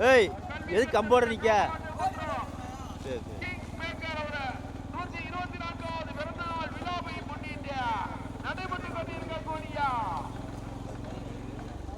ஏய் எது கம்போட நிக்க? சரி சரி.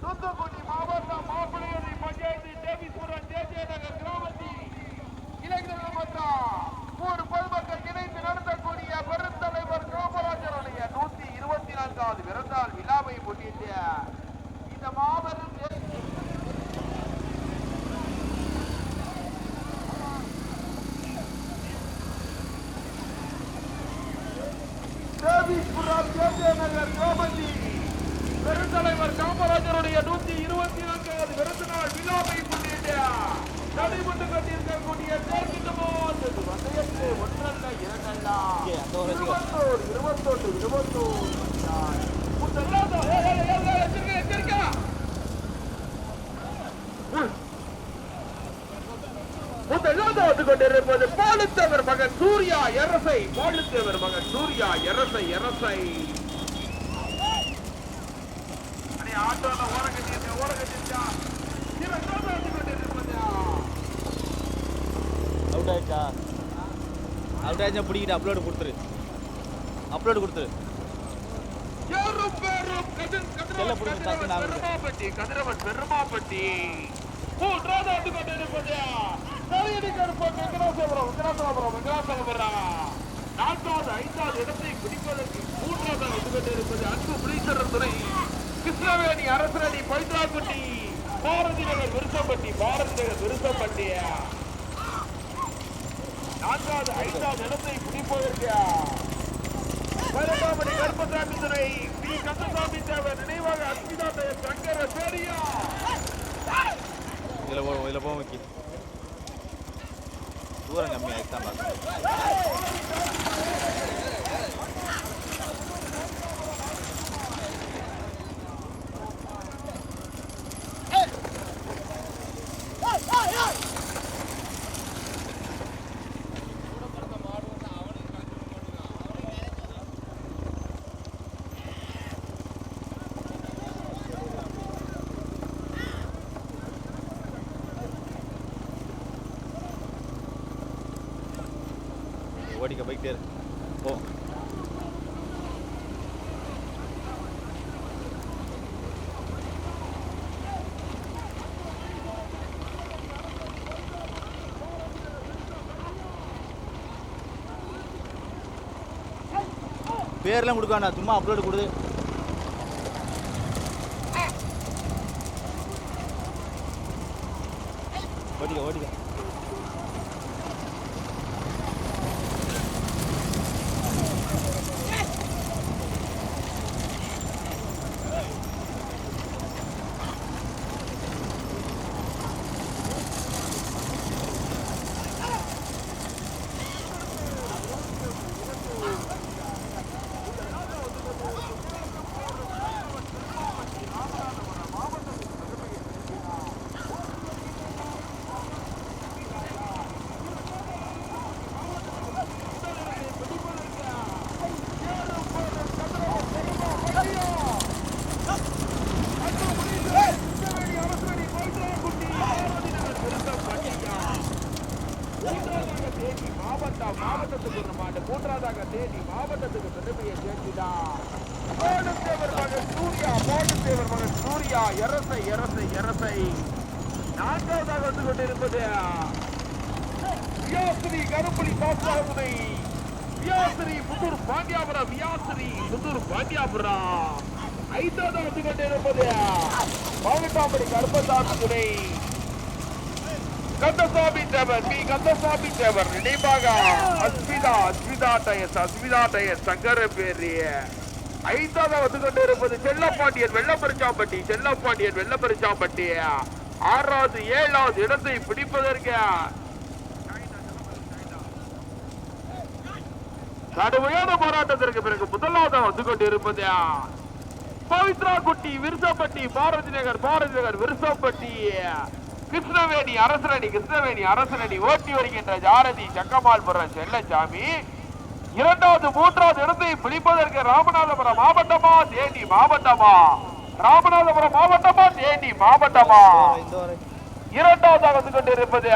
தூத்துக்குடி மாவட்டம் மாப்பிள்ளையடி பஞ்சாயத்து தேவிஸ்வரன் ஜே நகர் கிராமத்தில் இளைஞர்கள் மற்றும் ஊர் பொதுமக்கள் இணைந்து நடத்தக்கூடிய பெருந்தலைவர் காமராஜருடைய 124வது பிறந்தநாள் விழாவை முன்னிட்டு இந்த மாபெரும் தேவிஸ்வரன் ஜே நகர் கிராமத்தில் பெருந்தலைவர் காமராஜருடைய 124வது பிறந்தநாள் விழாவை முன்னிட்டு நடைபெற்று கொண்டிருக்கக்கூடிய ஒன்றல்ல இரண்டல்ல 21 கொண்டிருப்பது பாலுத்தேவர் மகன் சூர்யா எரசை. பாலுத்தேவர் மகன் சூர்யா எரசை எரசை ஆட்டோல ஓரங்கட்டிருக்கா அவுட் ஆயிடுச்சா? அவுட் ஆயிடுச்சா? பிடிக்கிட்டு அப்லோடு கொடுத்துரு. கதிரவன் பெருமாப்பட்டி மூன்றாவது கொண்டிருப்பது நான்காவது 5வது இடத்தை பிடிப்பதற்கு மூன்றாவது கொண்டிருப்பது அன்பு புலீஸ்வரர் துறை கிருஷ்ணவேணி அரசனடி பைத்ராக்குட்டி பாரதி நகர் விருசம்பட்டி. நான்காவது 5வது இடத்தை பிடிப்பதற்கு பரமாமணி கருப்பசாமி துறை பி கந்தசாமி தேவர் நினைவாக அஸ்மிதா சங்கர பேரியா இதுல போ வைக்கி தூரம் கம்மி ஆயிடுதான் ஓடிக்க போய்கிட்டே இருக்கு. போ பேர்லாம் கொடுக்காண்டா, சும்மா அப்லோடு கொடு. ஓடிக்க மூன்றாவதாக தேனி மாவட்டத்துக்கு பெருமையை சேர்க்கிறார். பாலுத்தேவர் மகன் சூர்யா எரசை. நான்காவதாக வந்து கொண்டிருப்பது வியாசிரி கருப்புலி காசாகுதை வியாசிரி புதூர் பாண்டியாபுரம். ஐந்தாவது வந்து கொண்டிருப்பது பாகட்டாம்படி கருப்பசாமி துணை கந்தசாமி தேவர் நினைவாக அஸ்மிதா டயர் சங்கர பேரிய. ஐந்தாவது வந்து கொண்டிருப்பது செல்லப்பாண்டியன் வெள்ளப்பரிச்சாம்பட்டி. 6வது 7வது இடத்தை பிடிப்பதற்கு கடுமையான போராட்டத்திற்கு பிறகு முதலாவது வந்து கொண்டிருப்பது பவித்ரா குட்டி விருசம்பட்டி. பாரதி நகர் விருசம்பட்டி. கிருஷ்ணவேணி அரசனடி ஓட்டி வருகின்ற ஜாரதி சக்கமால்புரம் செல்லச்சாமி. 2வது 3வது இடத்தை பிடிப்பதற்கு ராமநாதபுரம் மாவட்டமா தேனி மாவட்டமா? இரண்டாவதாக வந்து கொண்டிருப்பது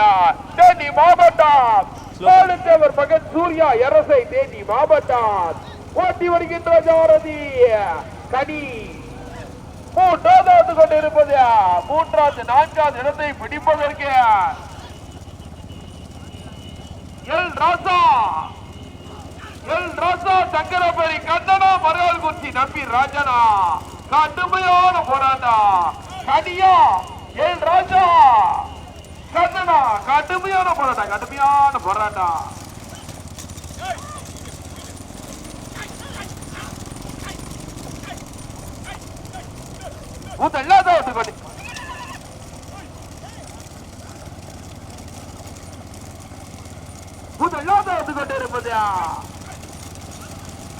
தேனி மாவட்டம் பாலுத்தேவர் மகன் சூர்யா அரசை தேனி மாவட்டம் ஓட்டி வருகின்ற ஜாரதி கனி. மூன்றாவது வந்து கொண்டிருப்பது மூன்றாவது நான்காவது இடத்தை பிடிப்பதற்கு எல் ராசா சங்கரபரி கண்டனா மரல் குச்சி நம்பி ராஜனா கடுமையான போராட்டம். கனியா எல் ராஜா கண்டனா கடுமையான போராட்டம். முதலாவது ஓட்டுக்கொண்டு இருப்பது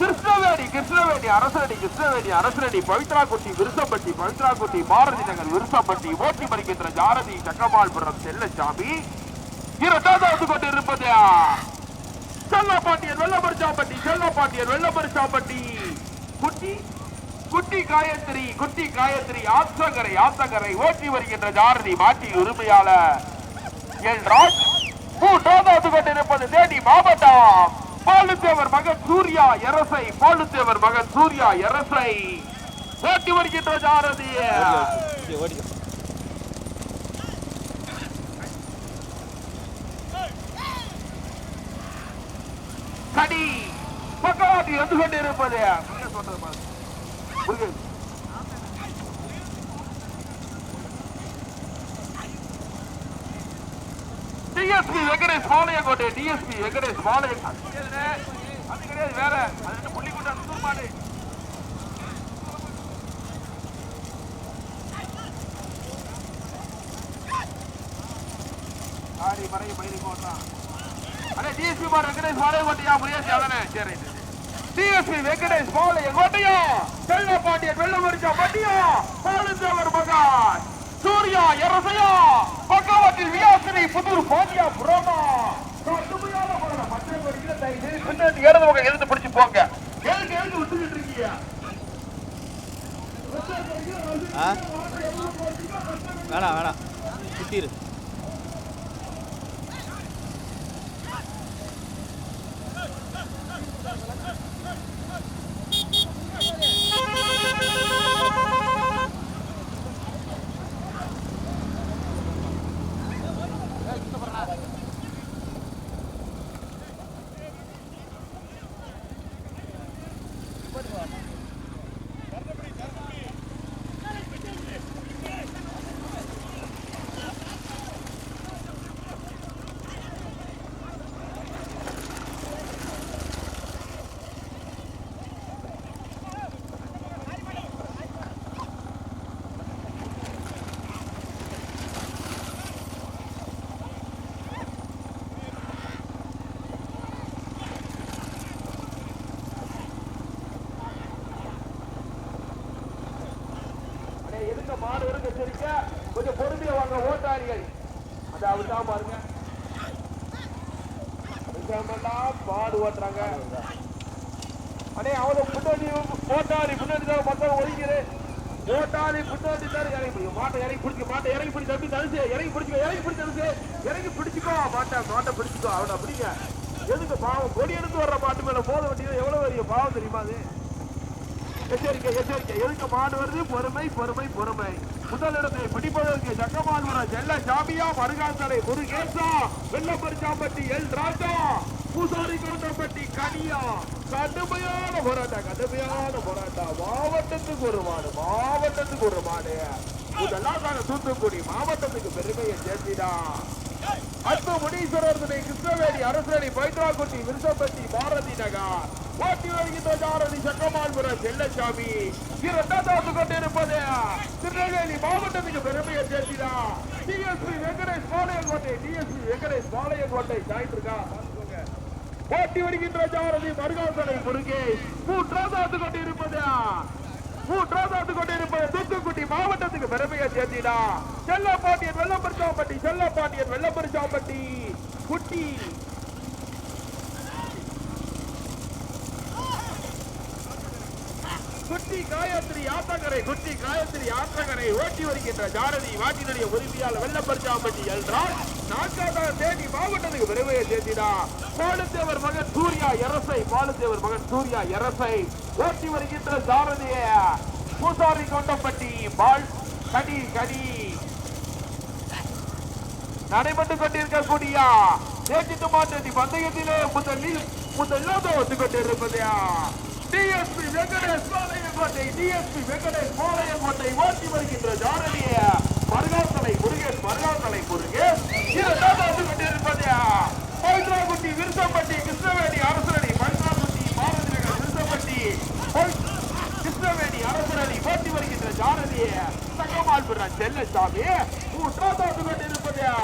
கிருஷ்ணவேணி அரசரடி பவித்ராக்குட்டி விருசப்பட்டி பாரதி நகர் விருசப்பட்டி ஓட்டி வருகின்ற ஜாரதி சக்கமால்புரம் செல்லசாமி. இரண்டாவது கொண்டு இருப்பது செல்லப்பாண்டியன் வெள்ளமரிச்சாம்பட்டி குட்டி காயத்ரி ஆத்தங்கரை ஓட்டி வருகின்ற ஜாரதி மாட்டி உரிமையாளர் எல் ராஜ். மூன்றாவது கொண்டிருப்பது தேனி மாவட்டம் பாலுத்தேவர் மகன் சூர்யா அரசை ஓட்டி வருகின்ற ஜாரதி கடி பக்கவாட்டி வந்து கொண்டிருப்பது டிஎஸ்பி வெங்கடேஷ் பாளையங்கோட்டை அது கிடையாது வேற அது புள்ளிக்கூட்ட தூர்மாடு ஆடி மறைய பயிரி போட்டான். அடே டிஎஸ்பி பார் வெங்கடேஷ் பாளையங்கோட்டையா முயற்சி அதனே சரி டிஎஸ்பி வெங்கடேஷ் பாளையங்கோட்டையா செல்லப்பாண்டியன் வெள்ளமரிச்சாம்பட்டியா பாலுத்தேவர் மகன் சூர்யா அரசையா பக்கவாட்டில் வியாசினி புதூர் பாண்டியா புரோமா கடுமையான போராட்டம். மற்ற பின்னாடி இடது பக்கம் எழுந்து பிடிச்சு போங்க. எழுந்து விட்டுக்கிட்டு இருக்கீங்க. வேணாம் சுத்திரு. கொஞ்சம் பொறுமையா வாங்க ஓட்டாரிகள். அதை அவர்தான் பாருங்க மாடு ஓட்டுறாங்க. அண்ணே அவனை முன்னாடி ஓட்டாரி முன்னாடி தான் மொத்தம் ஒதுங்கிடு. ஓட்டாரி முன்னாடி தான் இறங்கி பிடிக்கும். மாட்டை இறங்கி பிடிச்சி தம்பி தரிசு இறங்கி பிடிச்சிக்கோ. மாட்டை பிடிச்சிக்கோ. அவனை பிடிங்க. எதுக்கு பாவம் கொடி எடுத்து வர்ற மாட்டு மேல போத வேண்டியது எவ்வளவு பெரிய பாவம் தெரியுமா? அது எச்சரிக்கை எதுக்கு மாடு வருது? பொறுமை. முதலிடத்தை பிடிப்பதற்கு சக்கமால்புரம் செல்லசாமியா மருகாசலை முருகேசா வெள்ளமரிச்சாம்பட்டி எல் ராஜா பூசாரி கோட்டப்பட்டி கனியா. கடுமையான போராட்டம். மாவட்டத்துக்கு ஒரு மாடு முதலாக தூத்துக்குடி மாவட்டத்துக்கு பெருமையை சேர்த்தினா. அத்து முனீஸ்வரர் துணை கிருஷ்ணவேணி அரசடி பைத்ராக்குட்டி விருசப்பட்டி பாரதி நகர் ஓட்டி வருகின்ற ஜாரதி சக்கமால்புரம் செல்லசாமி. இரண்டாவது கொண்டிருப்பது திருநெல்வேலி மாவட்டத்துக்கு பெருமையை சேர்த்தினா. டிஎஸ்பி வெங்கடேஷ் பாளையங்கோட்டை ஜாயிண்ட் இருக்கா ஓட்டி வருகின்ற ஜாரதி மருகாசனை முருகேஷ். மூன்றாவது கொண்டிருப்பது தூத்துக்குடி மாவட்டத்துக்கு பெருமையை சேர்த்தினா. செல்லப்பாண்டியன் வெள்ளமரிச்சாம்பட்டி குட்டி காயத்ரி ஆத்தங்கரை குட்டி காயத்ரி ஆத்தங்கரை ஓட்டி வருகின்ற ஜாரதி வாட்டினுடைய உரிமையால் வெள்ளப்பரிச்சாம்பட்டி என்றால் நான்காவது தேதி மாவட்டத்துக்கு விரைவையை சேர்த்திடா பாலுத்தேவர் மகன் சூர்யா எரசை பாலுத்தேவர் மகன் சூர்யா எரசை ஓட்டி வருகின்ற ஜாரதிய பூசாரி கொண்டப்பட்டி பால் கடி கடி நடைபெற்றுக் கொண்டிருக்கக்கூடிய தேர்ச்சி மாற்றி பந்தயத்திலே முதலாவது வந்து கொண்டிருப்பதையா டிஎஸ்பி வெங்கடேஷ் பாளையங்கோட்டை டிஎஸ்பி வெங்கடேஷ் பாளையங்கோட்டை ஓட்டி வருகின்ற ஜாரதிய மருகாத்தலை முருகேஷ் மருகாத்தலை முருகேஷ் இரண்டாவது வந்து கொண்டிருப்பதையா பைத்ராகுட்டி விருசம்பட்டி கிருஷ்ணவேணி அரசரணி பைத்ராகுட்டி பாரதி நகர் விருசம்பட்டி கிருஷ்ணவேணி அரசரணி ஓட்டி வருகின்ற ஜாரதிய தங்கமால் பெற செல்லசாமி மூன்றாவது வந்து கொண்டிருப்பதையா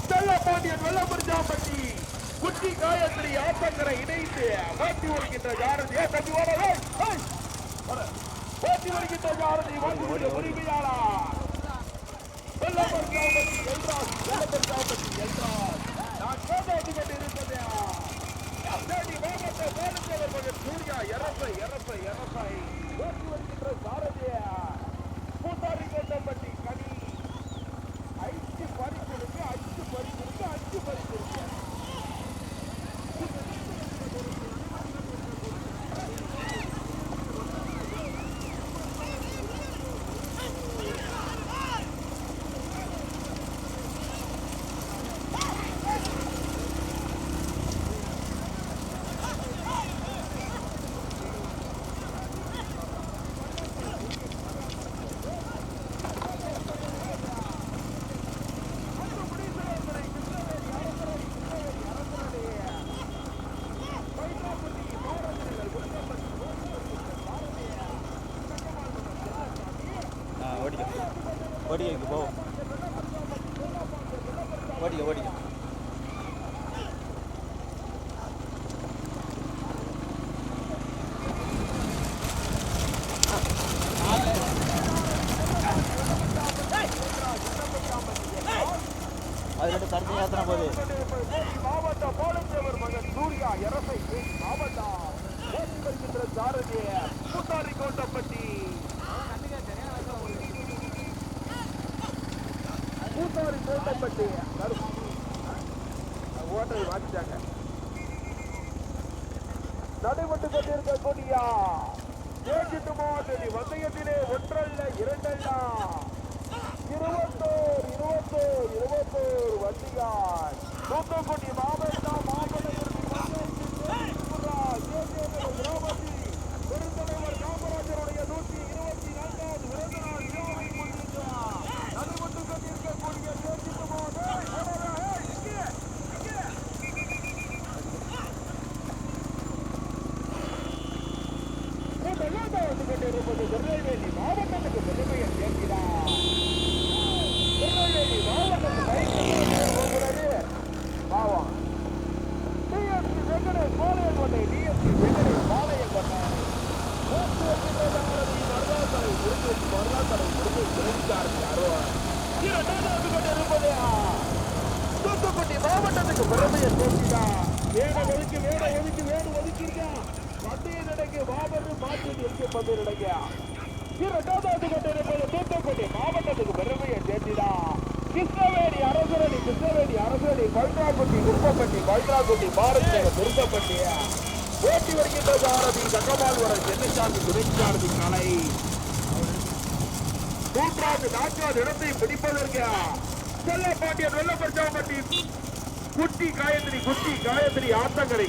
செல்ல பாண்டியன் வெள்ளப்பரிச்சாம்பட்டி குட்டி காயத்ரி ஆத்தங்கரை இணைந்து ஓட்டி வருகின்ற ஜாரதியை தட்டி ஓட்டி வருகின்ற ஜாரதி ஓட்டி உரிமையாளா வெள்ளப்பரிச்சாம்பட்டி எல்ராஜ் வெள்ளப்பரிச்சாம்பட்டி எல்ராஜ் நான் கேட்டு கொண்டிருப்பதா தேடி மாவட்ட பாலுத்தேவர் மகன் சூர்யா எரசை எரசை எரசை ஓட்டி வருகின்ற ஜாரதிய பூசாரி கொண்டப்பட்டி கனி 5 பரிசு இருக்கு 5 பரிசு இருக்கு 5 பரிசு இருக்கு ஓடிக்க போ ஓடிக்க அது ரெண்டு தரத்து யாத்திரை போகுது மாவட்ட பாலுத்தேவர் மகன் சூர்யா எரசை மாவட்டம் ஓட்டி வருகின்ற ஜாரதிய பூசாரி கோட்டப்பட்டி பூசாரி கோட்டப்பட்டி ஓட்டரை மாற்றிட்டாங்க நடைபெற்றுக் கொண்டிருக்கக்கூடிய தேசித்து மாவட்டத்தி வந்தயத்திலே ஒன்றல்ல இரண்டல்ல 21 வண்டிகள் தூத்துக்குடி மாவட்டம் கிராமத்தில் பெருந்தலைவர் காமராஜருடைய 124வது பிறந்த நாள் விழாவை முன்னிட்டு நடைபெற்றுக் கொண்டிருக்கக்கூடிய தேசித்து கொண்டிருப்பது திருநெல்வேலி மாவட்டத்துக்கு பெருமையை சேர்க்கிறார். திருநெல்வேலி மாவட்டத்துக்கு பாவம் டிஎஸ்பி வெங்கடேஷ் பாளையங்கோட்டை டிஎஸ்பி வெங்கடேஷ் பாளையங்கோட்டை தூத்துக்குடி மாவட்டத்துக்கு பெருமையை சேர்க்கிறார். வேட ஒதுக்கி வேடு ஒதுக்கியிருக்கான். மத்திய நடக்க மாபெரும் மாற்றி இருக்கப்பட்டு நடக்க இரண்டாவது கொண்டிருப்பது தூத்துக்குடி மாவட்டத்துக்கு பெருமையை சேர்த்திடா. கிருஷ்ணவேணி அரசரணி பல்ராக்குட்டி குப்பப்பட்டி பல்ராக்குட்டி பாரதி திருப்பப்பட்டி ஓட்டி வருகின்ற ஜாரதி தங்கமால்வர சென்னைசாமி துணைச்சாரதி கலை 4வது இடத்தை பிடிப்பதற்கு செல்ல பாண்டியன் வெள்ளப்பரிச்சாம்பட்டி குட்டி காயத்ரி ஆத்தங்கரை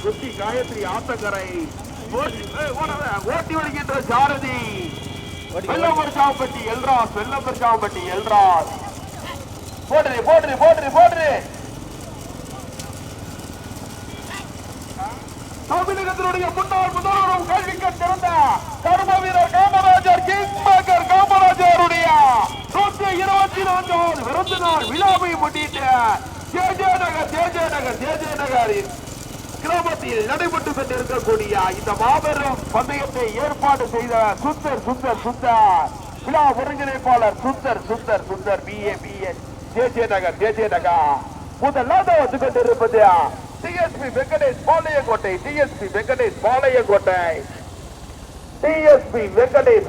ஓட்டி வருகின்ற ஜாரதி வெள்ளப்பரிச்சாம்பட்டி எல்ராஜ் போட்டு தமிழகத்தினுடைய முன்னாள் முதல்வரும் கல்விக்கு சிறந்த கர்ம வீரர் காமராஜர் கிங்மேக்கர் காமராஜருடைய 124வது பிறந்த நாள் விழாவை முன்னிட்டு ஜே நகரின் கிராமத்தில் நடைபெற்றுக் கொண்டிருக்கக்கூடிய இந்த மாபெரும் பந்தயத்தை ஏற்பாடு செய்த சுந்தர் விழா ஒருங்கிணைப்பாளர் சுந்தர் BA ஜே நகர் முதலாவது வந்து கொண்டிருப்பது டிஎஸ்பி வெங்கடேஷ் பாளையங்கோட்டை டிஎஸ்பி வெங்கடேஷ்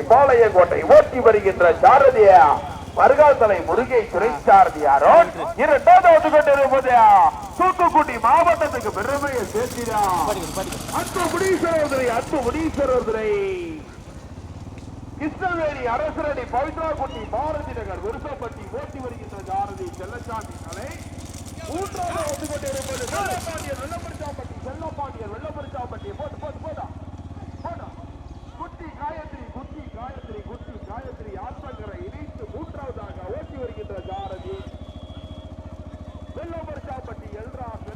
பாளையங்கோட்டை ஓட்டி வருகின்ற சாரதியா மருகாத்தலை முருகை துறை சாரதியாரோ இரண்டாவது வந்து கொண்டிருப்பது தூத்துக்குடி மாவட்டத்துக்கு பெருமையை சேர்த்திரா அன்பு முனீஸ்வரர் துறை கிருஷ்ணவேணி அரசரடி பவித்ராக்குட்டி பாரதி நகர் விருசப்பட்டி ஓட்டி வருகின்ற சாரதி செல்லச்சாமி தலை மூன்றாவது வந்து கொண்டிருப்பது செல்லப்பாண்டியர் வெள்ளப்பரிச்சாம்பட்டி போதா குட்டி காயத்ரி ஆத்மகரை இணைத்து மூன்றாவதாக ஓட்டி வருகின்ற சாரதி வெள்ளப்பரிச்சாம்பட்டி எல்ராஸ்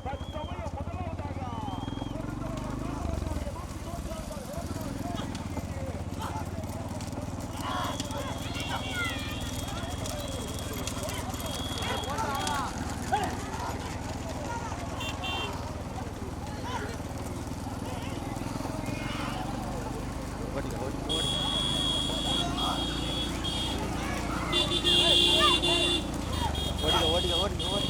தற்சமயம் முதலாவதாக ஓடிக்க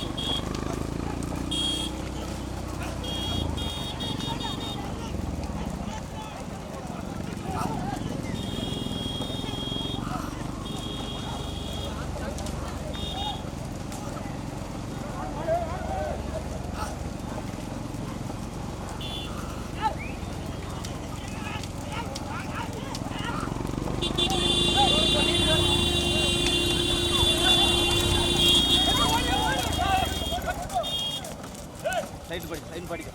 சைடு படிக்க